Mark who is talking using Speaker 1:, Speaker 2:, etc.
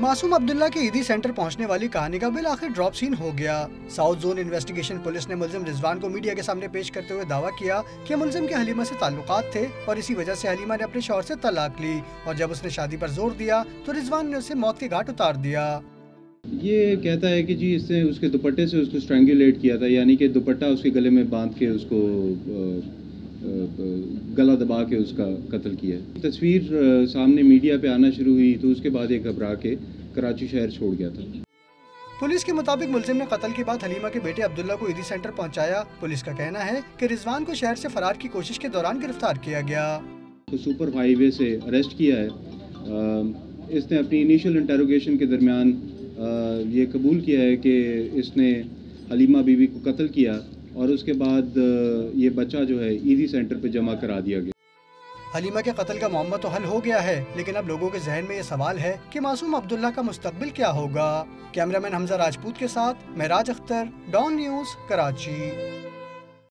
Speaker 1: मासूम अब्दुल्ला के ईदी सेंटर पहुंचने वाली कहानी का बिल आखिर ड्रॉप सीन हो गया। साउथ जोन इन्वेस्टिगेशन पुलिस ने मुलजिम रिजवान को मीडिया के सामने पेश करते हुए दावा किया कि मुलजिम के हलीमा से ताल्लुकात थे और इसी वजह से हलीमा ने अपने शौहर से तलाक ली और जब उसने शादी पर जोर दिया तो रिजवान ने उसे मौत के घाट उतार दिया।
Speaker 2: ये कहता है कि जी इसने उसके दुपट्टे से उसको स्ट्रैंगुलेट किया था, यानी कि दुपट्टा उसके गले में बांध के उसको गला दबा के उसका कत्ल किया है। तस्वीर सामने मीडिया पे आना शुरू हुई तो उसके बाद ये घबरा के कराची शहर छोड़ गया था।
Speaker 1: पुलिस के मुताबिक मुलजिम ने कत्ल के बाद हलीमा के बेटे अब्दुल्ला को ईदी सेंटर पहुंचाया। पुलिस का कहना है कि रिजवान को शहर से फरार की कोशिश के दौरान गिरफ्तार किया गया।
Speaker 2: तो सुपर हाईवे से अरेस्ट किया है। इसने अपनी इनिशियल इंटेरोगेशन के दरमियान ये कबूल किया है कि इसने हलीमा बीवी को कत्ल किया और उसके बाद ये बच्चा जो है ईदी सेंटर पे जमा करा दिया गया।
Speaker 1: हलीमा के कत्ल का मामला तो हल हो गया है, लेकिन अब लोगों के जहन में ये सवाल है कि मासूम अब्दुल्ला का मुस्तकबिल क्या होगा। कैमरामैन हमजा राजपूत के साथ महराज अख्तर, डॉन न्यूज़, कराची।